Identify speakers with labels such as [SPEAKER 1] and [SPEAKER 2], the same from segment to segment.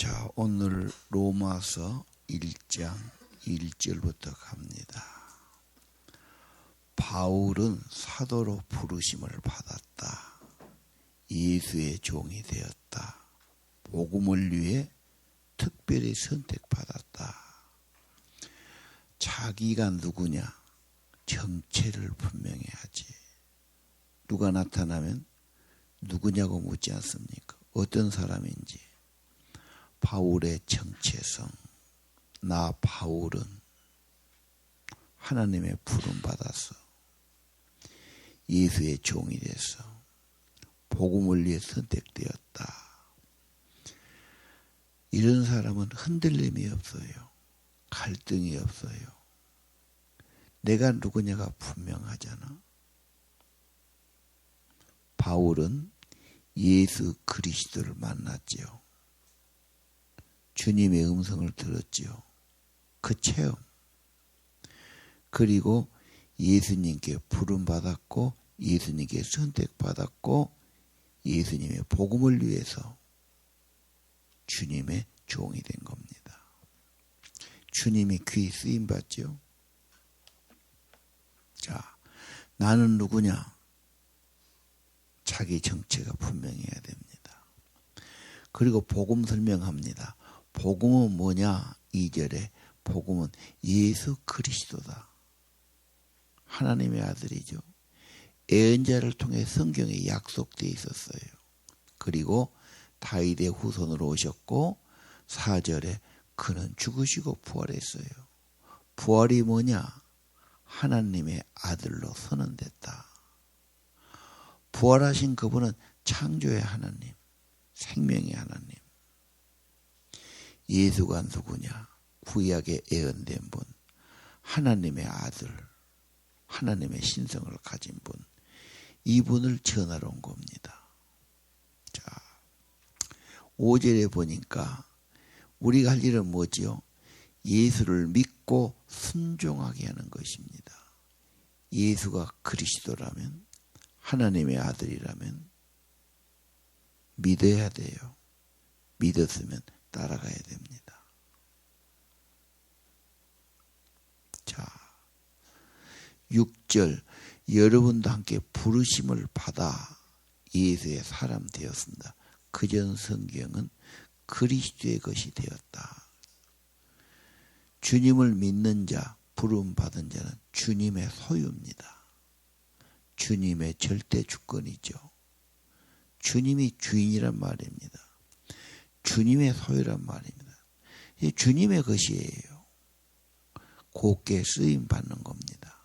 [SPEAKER 1] 자, 오늘 로마서 1장 1절부터 갑니다. 바울은 사도로 부르심을 받았다. 예수의 종이 되었다. 복음을 위해 특별히 선택받았다. 자기가 누구냐? 정체를 분명히 하지. 누가 나타나면 누구냐고 묻지 않습니까? 어떤 사람인지. 바울의 정체성. 나 바울은 하나님의 부름 받아서 예수의 종이 돼서 복음을 위해 선택되었다. 이런 사람은 흔들림이 없어요. 갈등이 없어요. 내가 누구냐가 분명하잖아. 바울은 예수 그리스도를 만났지요. 주님의 음성을 들었지요. 그 체험. 그리고 예수님께 부름받았고 예수님께 선택받았고 예수님의 복음을 위해서 주님의 종이 된 겁니다. 주님이 귀히 쓰임받죠. 자, 나는 누구냐? 자기 정체가 분명해야 됩니다. 그리고 복음 설명합니다. 복음은 뭐냐? 2절에 복음은 예수 그리스도다. 하나님의 아들이죠. 예언자를 통해 성경에 약속되어 있었어요. 그리고 다윗의 후손으로 오셨고 4절에 그는 죽으시고 부활했어요. 부활이 뭐냐? 하나님의 아들로 선언됐다. 부활하신 그분은 창조의 하나님, 생명의 하나님. 예수가 누구냐? 구약에 예언된 분, 하나님의 아들, 하나님의 신성을 가진 분, 이분을 전하러 온 겁니다. 자, 5절에 보니까 우리가 할 일은 뭐지요? 예수를 믿고 순종하게 하는 것입니다. 예수가 그리스도라면, 하나님의 아들이라면 믿어야 돼요. 믿었으면 따라가야 됩니다. 자, 6절 여러분도 함께 부르심을 받아 예수의 사람 되었습니다. 그전 성경은 그리스도의 것이 되었다. 주님을 믿는 자, 부름 받은 자는 주님의 소유입니다. 주님의 절대 주권이죠. 주님이 주인이란 말입니다. 주님의 소유란 말입니다. 이게 주님의 것이에요. 곱게 쓰임 받는 겁니다.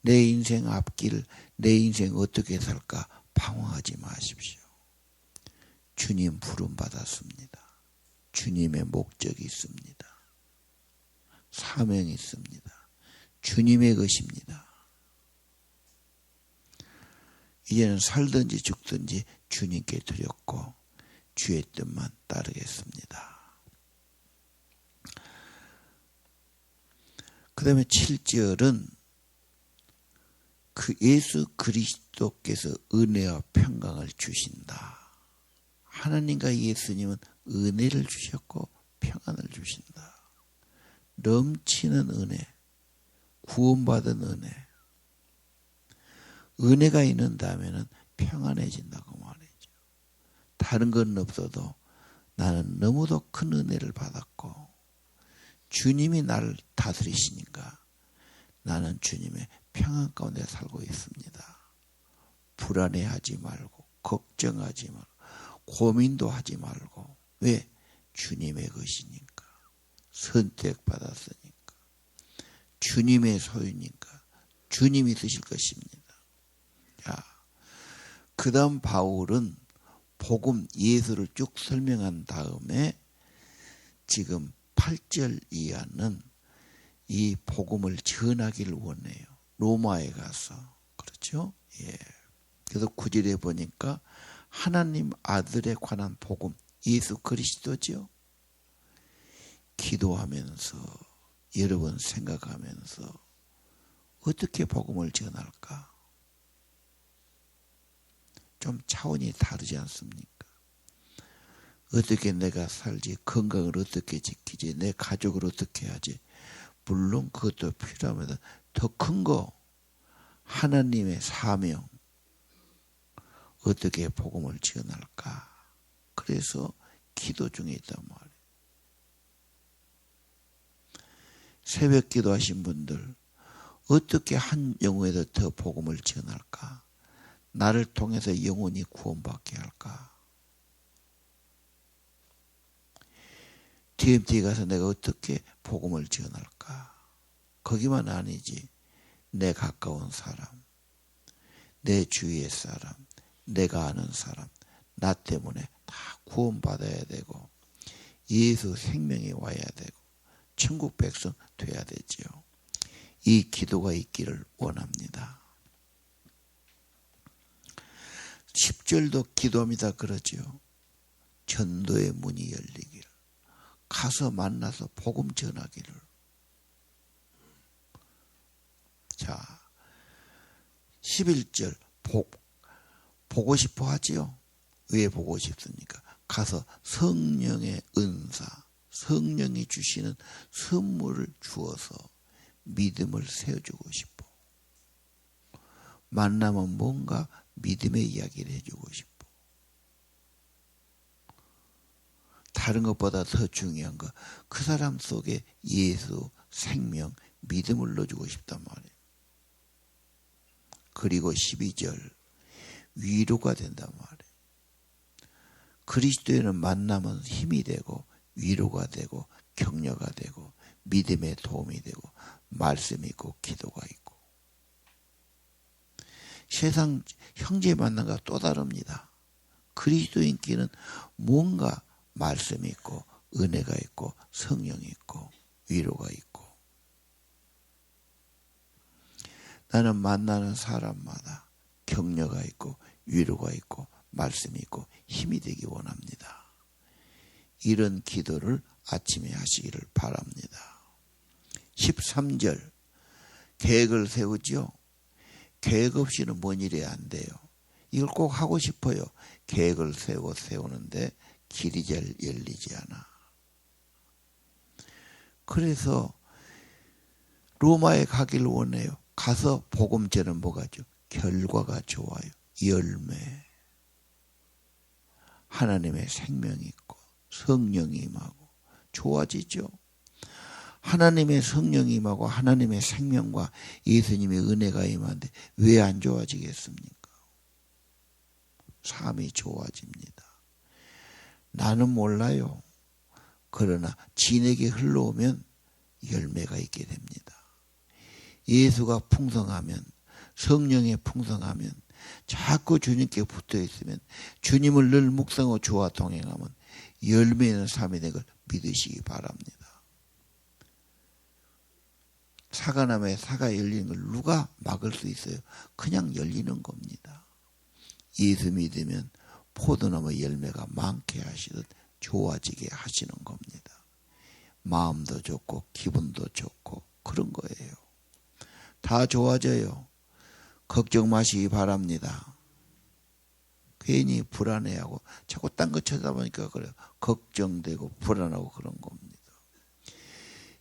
[SPEAKER 1] 내 인생 앞길, 내 인생 어떻게 살까 방황하지 마십시오. 주님 부름 받았습니다. 주님의 목적이 있습니다. 사명이 있습니다. 주님의 것입니다. 이제는 살든지 죽든지 주님께 드렸고 주의 뜻만 따르겠습니다. 그 다음에 7절은 그 예수 그리스도께서 은혜와 평강을 주신다. 하나님과 예수님은 은혜를 주셨고 평안을 주신다. 넘치는 은혜, 구원받은 은혜. 은혜가 있는다면 평안해진다고 말이죠. 다른 건 없어도 나는 너무도 큰 은혜를 받았고 주님이 나를 다스리시니까 나는 주님의 평안 가운데 살고 있습니다. 불안해하지 말고 걱정하지 말고 고민도 하지 말고 왜? 주님의 것이니까 선택받았으니까 주님의 소유니까 주님이 쓰실 것입니다. 자, 그 다음 바울은 복음 예수를 쭉 설명한 다음에 지금 8절 이하는 이 복음을 전하기를 원해요. 로마에 가서. 그렇죠? 예. 그래서 9절에 보니까 하나님 아들에 관한 복음, 예수 그리스도죠. 기도하면서 여러분 생각하면서 어떻게 복음을 전할까? 좀 차원이 다르지 않습니까? 어떻게 내가 살지? 건강을 어떻게 지키지? 내 가족을 어떻게 하지? 물론 그것도 필요합니다. 더 큰 거, 하나님의 사명, 어떻게 복음을 전할까? 그래서 기도 중에 있단 말이에요. 새벽 기도하신 분들, 어떻게 한 영혼에도 더 복음을 전할까? 나를 통해서 영혼이 구원받게 할까? DMT 가서 내가 어떻게 복음을 전할까? 거기만 아니지. 내 가까운 사람, 내 주위의 사람, 내가 아는 사람, 나 때문에 다 구원받아야 되고 예수 생명이 와야 되고 천국 백성 돼야 되지요. 이 기도가 있기를 원합니다. 10절도 기도합니다 그러죠. 전도의 문이 열리기를, 가서 만나서 복음 전하기를. 자, 11절 보고 싶어 하지요. 왜 보고 싶습니까? 가서 성령의 은사, 성령이 주시는 선물을 주어서 믿음을 세워주고 싶어. 만나면 뭔가 믿음의 이야기를 해주고 싶어. 다른 것보다 더 중요한 거, 그 사람 속에 예수, 생명, 믿음을 넣어주고 싶단 말이에요. 그리고 12절 위로가 된단 말이에요. 그리스도인은 만나면 힘이 되고 위로가 되고 격려가 되고 믿음의 도움이 되고 말씀이 있고 기도가 있고. 세상 형제 만남과 또 다릅니다. 그리스도인끼리는 뭔가 말씀이 있고 은혜가 있고 성령이 있고 위로가 있고. 나는 만나는 사람마다 격려가 있고 위로가 있고 말씀이 있고 힘이 되기 원합니다. 이런 기도를 아침에 하시기를 바랍니다. 13절 계획을 세우죠. 계획 없이는 뭔 일이 안 돼요. 이걸 꼭 하고 싶어요. 계획을 세우는데 길이 잘 열리지 않아. 그래서 로마에 가기를 원해요. 가서 복음 전은 뭐가죠? 결과가 좋아요. 열매. 하나님의 생명이 있고 성령이 임하고 좋아지죠. 하나님의 성령이 임하고 하나님의 생명과 예수님의 은혜가 임하는데 왜 안 좋아지겠습니까? 삶이 좋아집니다. 나는 몰라요. 그러나 진에게 흘러오면 열매가 있게 됩니다. 예수가 풍성하면, 성령이 풍성하면, 자꾸 주님께 붙어 있으면, 주님을 늘 묵상하고 주와 동행하면 열매 있는 삶이 된 걸 믿으시기 바랍니다. 사과나무에 사과 열리는 걸 누가 막을 수 있어요? 그냥 열리는 겁니다. 예수 믿으면 포도나무 열매가 많게 하시듯 좋아지게 하시는 겁니다. 마음도 좋고 기분도 좋고 그런 거예요. 다 좋아져요. 걱정 마시기 바랍니다. 괜히 불안해하고 자꾸 딴 거 쳐다보니까 그래요. 걱정되고 불안하고 그런 겁니다.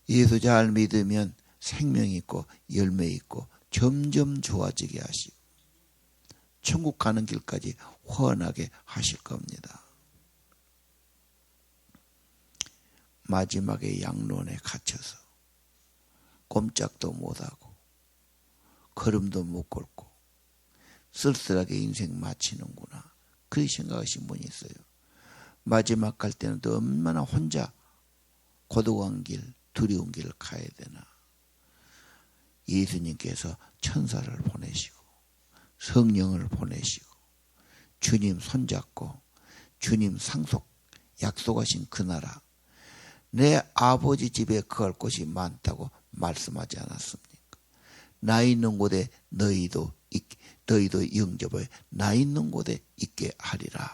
[SPEAKER 1] 예수 잘 믿으면 생명이 있고 열매 있고 점점 좋아지게 하시고 천국 가는 길까지 훤하게 하실 겁니다. 마지막에 양론에 갇혀서 꼼짝도 못하고 걸음도 못 걷고 쓸쓸하게 인생 마치는구나. 그렇게 생각하신 분이 있어요. 마지막 갈 때는 또 얼마나 혼자 고독한 길, 두려운 길을 가야 되나. 예수님께서 천사를 보내시고 성령을 보내시고 주님 손잡고 주님 상속 약속하신 그 나라, 내 아버지 집에 거할 곳이 많다고 말씀하지 않았습니까? 나 있는 곳에 너희도 영접하여 나 있는 곳에 있게 하리라.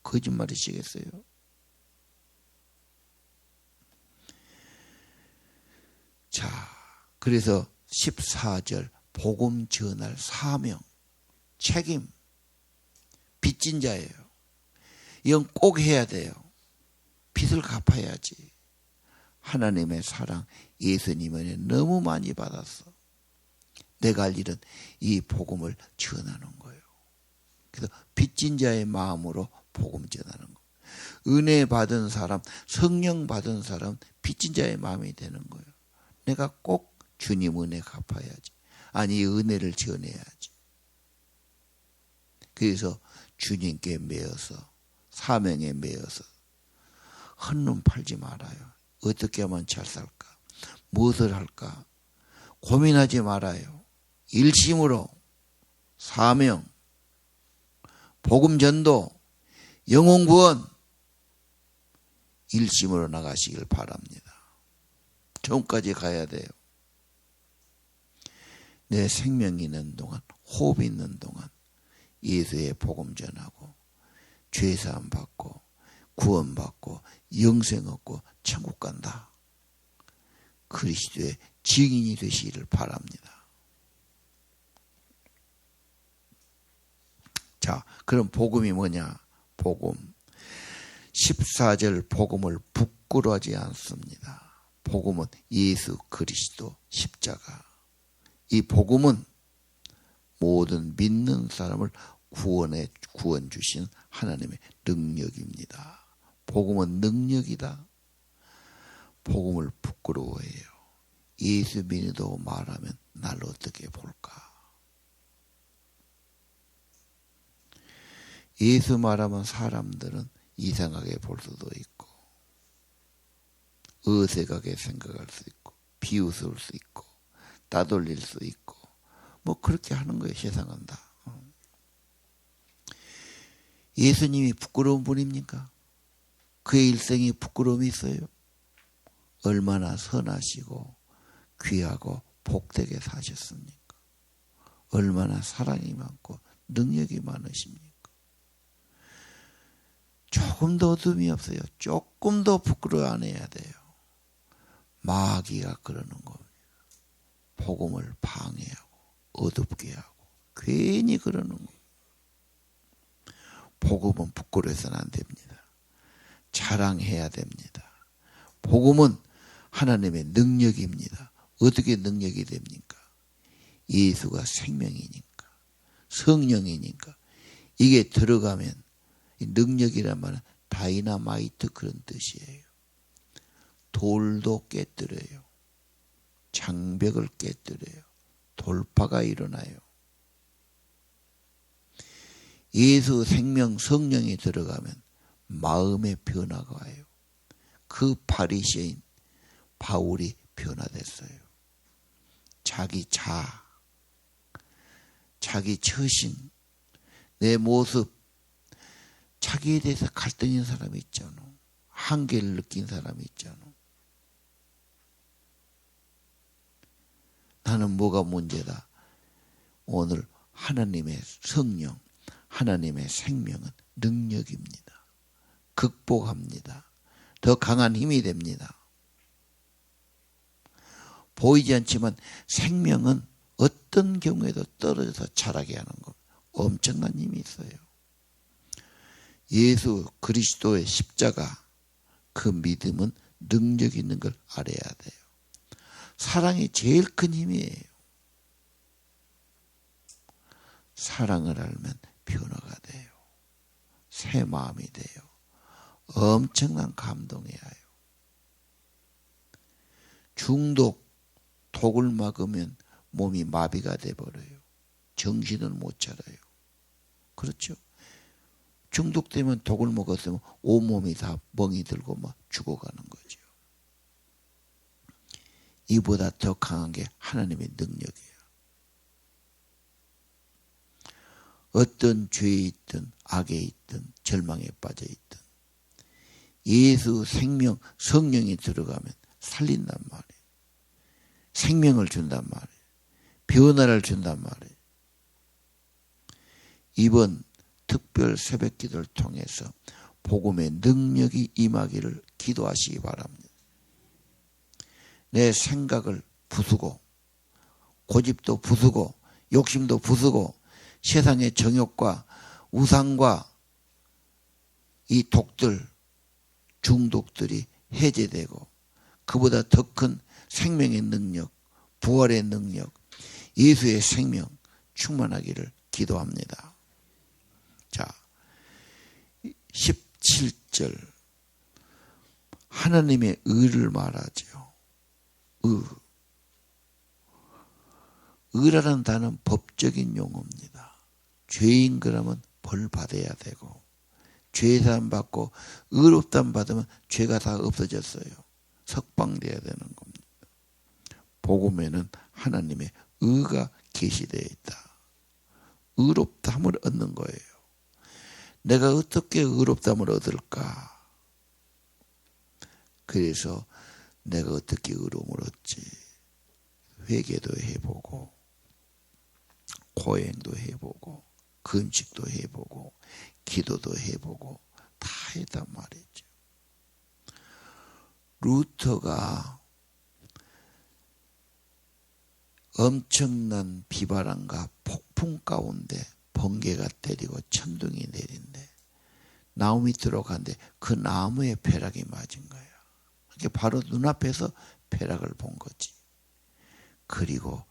[SPEAKER 1] 거짓말이시겠어요? 자, 그래서 14절 복음 전할 사명, 책임, 빚진 자예요. 이건 꼭 해야 돼요. 빚을 갚아야지. 하나님의 사랑, 예수님의 너무 많이 받았어. 내가 할 일은 이 복음을 전하는 거예요. 그래서 빚진 자의 마음으로 복음 전하는 거. 은혜 받은 사람, 성령 받은 사람, 빚진 자의 마음이 되는 거예요. 내가 꼭 주님 은혜 갚아야지. 아니, 은혜를 전해야지. 그래서 주님께 매어서, 사명에 매어서 헌눈 팔지 말아요. 어떻게 하면 잘 살까? 무엇을 할까? 고민하지 말아요. 일심으로 사명, 복음 전도, 영혼 구원 일심으로 나가시길 바랍니다. 전까지 가야 돼요. 내 생명이 있는 동안, 호흡이 있는 동안 예수의 복음 전하고 죄사함 받고 구원 받고 영생 얻고 천국 간다. 그리스도의 증인이 되시기를 바랍니다. 자, 그럼 복음이 뭐냐? 복음 14절 복음을 부끄러워하지 않습니다. 복음은 예수 그리스도 십자가. 이 복음은 모든 믿는 사람을 구원 주신 하나님의 능력입니다. 복음은 능력이다. 복음을 부끄러워해요. 예수 믿는다고 말하면 날 어떻게 볼까? 예수 말하면 사람들은 이상하게 볼 수도 있고 어색하게 생각할 수 있고 비웃을 수 있고 따돌릴 수 있고 뭐 그렇게 하는 거예요. 세상은 다. 예수님이 부끄러운 분입니까? 그의 일생이 부끄러움이 있어요? 얼마나 선하시고 귀하고 복되게 사셨습니까? 얼마나 사랑이 많고 능력이 많으십니까? 조금 더 어둠이 없어요. 조금 더 부끄러워 안 해야 돼요. 마귀가 그러는 겁니다. 복음을 방해하고 어둡게 하고 괜히 그러는 거예요. 복음은 부끄러워서는 안 됩니다. 자랑해야 됩니다. 복음은 하나님의 능력입니다. 어떻게 능력이 됩니까? 예수가 생명이니까 성령이니까 이게 들어가면 능력이란 말은 다이나마이트 그런 뜻이에요. 돌도 깨뜨려요. 장벽을 깨뜨려요. 돌파가 일어나요. 예수 생명 성령이 들어가면 마음의 변화가 와요. 그 바리새인 바울이 변화됐어요. 자기 자기 처신, 내 모습, 자기에 대해서 갈등인 사람이 있잖아. 한계를 느낀 사람이 있잖아. 나는 뭐가 문제다. 오늘 하나님의 성령, 하나님의 생명은 능력입니다. 극복합니다. 더 강한 힘이 됩니다. 보이지 않지만 생명은 어떤 경우에도 떨어져서 자라게 하는 것. 엄청난 힘이 있어요. 예수 그리스도의 십자가, 그 믿음은 능력 있는 걸 알아야 돼요. 사랑이 제일 큰 힘이에요. 사랑을 알면 변화가 돼요. 새 마음이 돼요. 엄청난 감동이 와요. 중독, 독을 막으면 몸이 마비가 돼버려요. 정신을 못 차려요. 그렇죠? 중독되면 독을 먹었으면 온몸이 다 멍이 들고 막 죽어가는 거죠. 이보다 더 강한 게 하나님의 능력이에요. 어떤 죄에 있든 악에 있든 절망에 빠져 있든 예수 생명 성령이 들어가면 살린단 말이에요. 생명을 준단 말이에요. 변화를 준단 말이에요. 이번 특별 새벽기도를 통해서 복음의 능력이 임하기를 기도하시기 바랍니다. 내 생각을 부수고 고집도 부수고 욕심도 부수고 세상의 정욕과 우상과 이 독들, 중독들이 해제되고 그보다 더 큰 생명의 능력, 부활의 능력, 예수의 생명 충만하기를 기도합니다. 자, 17절 하나님의 의를 말하죠. 의라는 단어는 법적인 용어입니다. 죄인 그러면 벌 받아야 되고 죄사함 받고 의롭다함 받으면 죄가 다 없어졌어요. 석방돼야 되는 겁니다. 복음에는 하나님의 의가 계시되어 있다. 의롭다함을 얻는 거예요. 내가 어떻게 의롭다함을 얻을까? 그래서 내가 어떻게 의로움을 얻지? 회개도 해보고 고행도 해보고 금식도 해보고 기도도 해보고 다 했단 말이죠. 루터가 엄청난 비바람과 폭풍 가운데 번개가 때리고 천둥이 내린데 나무 밑으로 갔는데 그 나무에 벼락이 맞은 거예요. 그게 바로 눈앞에서 벼락을 본 거지. 그리고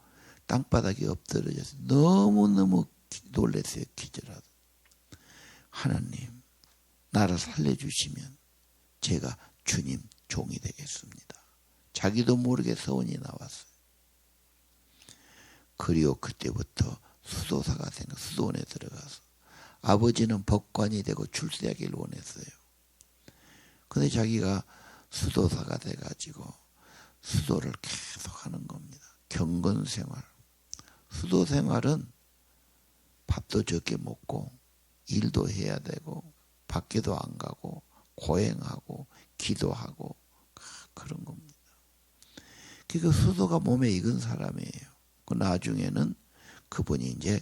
[SPEAKER 1] 땅바닥에 엎드려져서 너무너무 놀랐어요. 기절하다. 하나님, 나를 살려주시면 제가 주님 종이 되겠습니다. 자기도 모르게 서원이 나왔어요. 그리고 그때부터 수도사가 생겨 수도원에 들어가서 아버지는 법관이 되고 출세하기를 원했어요. 근데 자기가 수도사가 돼가지고 수도를 계속 하는 겁니다. 경건생활. 수도생활은 밥도 적게 먹고 일도 해야 되고 밖에도 안 가고 고행하고 기도하고 그런 겁니다. 그러니까 수도가 몸에 익은 사람이에요. 그 나중에는 그분이 이제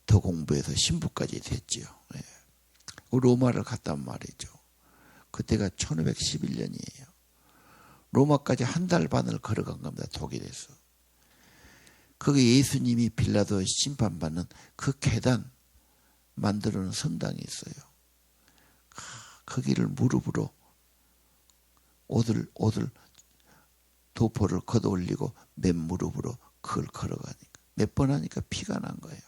[SPEAKER 1] 더 공부해서 신부까지 됐지요. 로마를 갔단 말이죠. 그때가 1511년이에요. 로마까지 한 달 반을 걸어간 겁니다. 독일에서. 거기 예수님이 빌라도 심판받는 그 계단 만들어 놓은 성당이 있어요. 거기를 무릎으로 옷을 도포를 걷어 올리고 맨무릎으로 그걸 걸어가니까 몇 번 하니까 피가 난 거예요.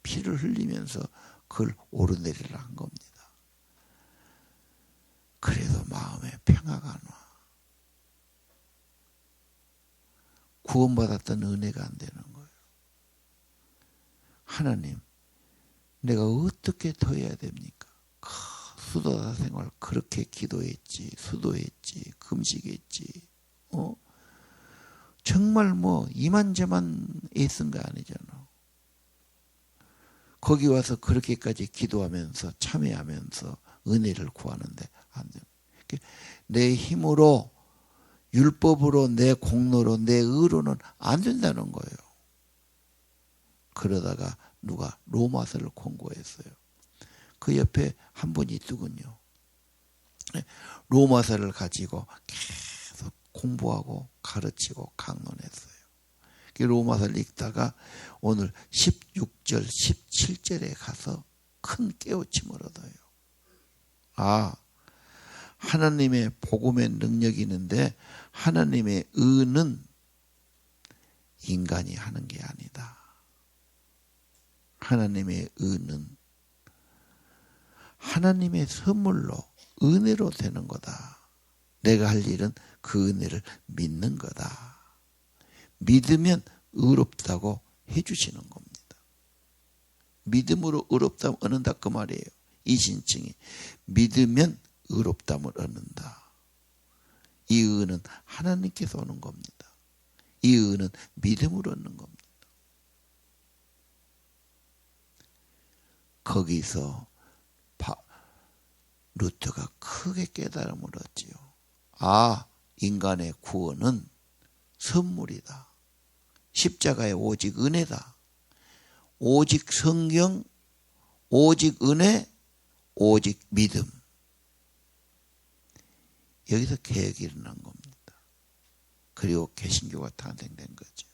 [SPEAKER 1] 피를 흘리면서 그걸 오르내리라 한 겁니다. 그래도 마음에 평화가 안 와. 구원받았던 은혜가 안 되는 거예요. 하나님, 내가 어떻게 더 해야 됩니까? 수도사 생활 그렇게 기도했지, 수도했지, 금식했지. 정말 뭐 이만저만 애쓴 거 아니잖아. 거기 와서 그렇게까지 기도하면서 참여하면서 은혜를 구하는데 안 돼. 내 힘으로 율법으로 내 공로로 내 의로는 안 된다는 거예요. 그러다가 누가 로마서를 공부했어요. 그 옆에 한 분이 있더군요. 로마서를 가지고 계속 공부하고 가르치고 강론했어요. 로마서를 읽다가 오늘 16절, 17절에 가서 큰 깨우침을 얻어요. 아, 하나님의 복음의 능력이 있는데 하나님의 의는 인간이 하는 게 아니다. 하나님의 의는 하나님의 선물로 은혜로 되는 거다. 내가 할 일은 그 은혜를 믿는 거다. 믿으면 의롭다고 해주시는 겁니다. 믿음으로 의롭다함을 얻는다 그 말이에요. 이 신칭이 믿으면 의롭다함을 얻는다. 이 의는 하나님께서 오는 겁니다. 이 의는 믿음으로 얻는 겁니다. 거기서 루터가 크게 깨달음을 얻지요. 아, 인간의 구원은 선물이다. 십자가의 오직 은혜다. 오직 성경, 오직 은혜, 오직 믿음. 여기서 개혁이 일어난 겁니다. 그리고 개신교가 탄생된 거죠.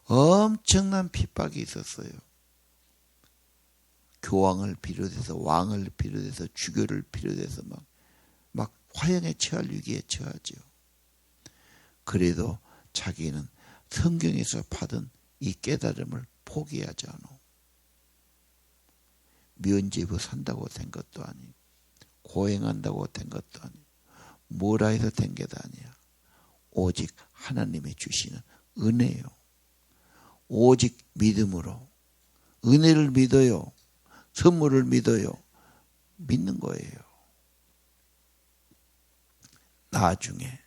[SPEAKER 1] 엄청난 핍박이 있었어요. 교황을 비롯해서 왕을 비롯해서 주교를 비롯해서 막 화형에 처할 위기에 처하죠. 그래도 자기는 성경에서 받은 이 깨달음을 포기하지 않아. 면죄부 산다고 된 것도 아니고 고행한다고 된 것도 아니고 뭐라 해서 된 것도 아니야. 오직 하나님의 주시는 은혜요. 오직 믿음으로 은혜를 믿어요. 선물을 믿어요. 믿는 거예요. 나중에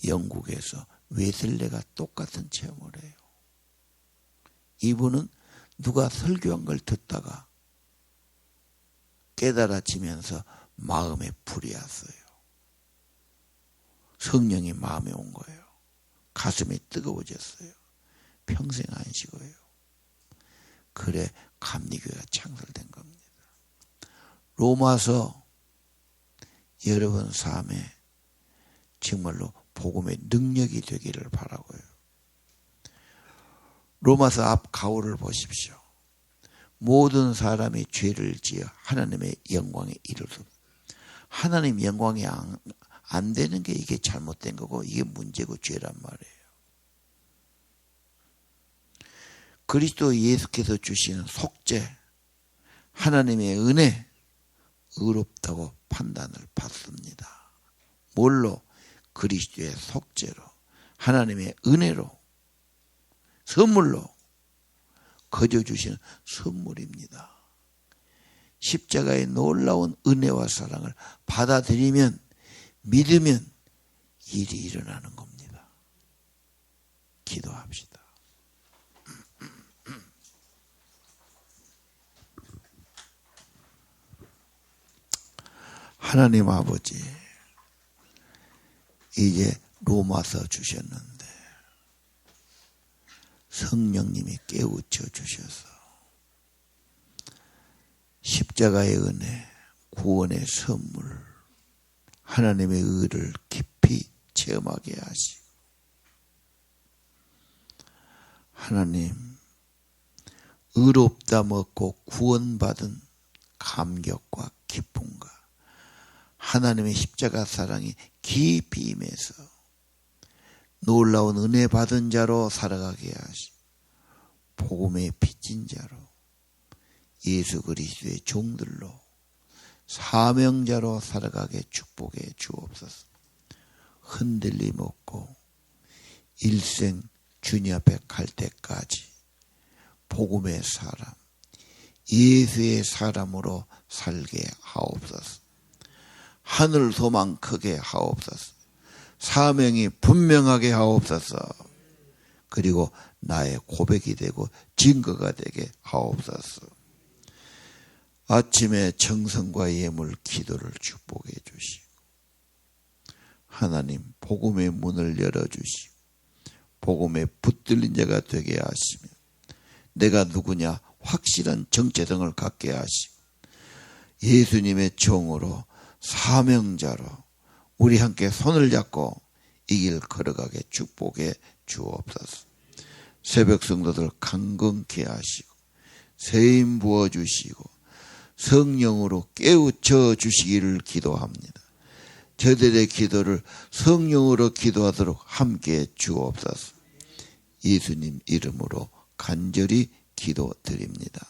[SPEAKER 1] 영국에서 웨슬레가 똑같은 체험을 해요. 이분은 누가 설교한 걸 듣다가 깨달아지면서 마음에 불이 왔어요. 성령이 마음에 온 거예요. 가슴이 뜨거워졌어요. 평생 안 식어요. 그래 감리교회가 창설된 겁니다. 로마서 여러분 삶에 정말로 복음의 능력이 되기를 바라고요. 로마서 앞 가오를 보십시오. 모든 사람이 죄를 지어 하나님의 영광에 이를 수 없다. 하나님 영광이 안 되는 게 이게 잘못된 거고 이게 문제고 죄란 말이에요. 그리스도 예수께서 주시는 속죄, 하나님의 은혜, 의롭다고 판단을 받습니다. 뭘로? 그리스도의 속죄로, 하나님의 은혜로, 선물로 거저 주시는 선물입니다. 십자가의 놀라운 은혜와 사랑을 받아들이면, 믿으면 일이 일어나는 겁니다. 기도합시다. 하나님 아버지, 이제 로마서 주셨는데 성령님이 깨우쳐 주셔서 십자가의 은혜, 구원의 선물, 하나님의 의를 깊이 체험하게 하시고, 하나님 의롭다 먹고 구원받은 감격과 기쁨과 하나님의 십자가 사랑이 깊이 임해서 놀라운 은혜 받은 자로 살아가게 하시고 복음의 빚진 자로 예수 그리스도의 종들로 사명자로 살아가게 축복해 주옵소서. 흔들림 없고 일생 주님 앞에 갈 때까지 복음의 사람, 예수의 사람으로 살게 하옵소서. 하늘 소망 크게 하옵소서. 사명이 분명하게 하옵소서. 그리고 나의 고백이 되고 증거가 되게 하옵소서. 아침에 정성과 예물 기도를 축복해 주시고, 하나님 복음의 문을 열어주시고 복음에 붙들린 자가 되게 하시며, 내가 누구냐 확실한 정체성을 갖게 하시고 예수님의 종으로 사명자로 우리 함께 손을 잡고 이 길 걸어가게 축복해 주옵소서. 새벽 성도들 강건케 하시고 세임 부어주시고 성령으로 깨우쳐 주시기를 기도합니다. 저들의 기도를 성령으로 기도하도록 함께 주옵소서. 예수님 이름으로 간절히 기도드립니다.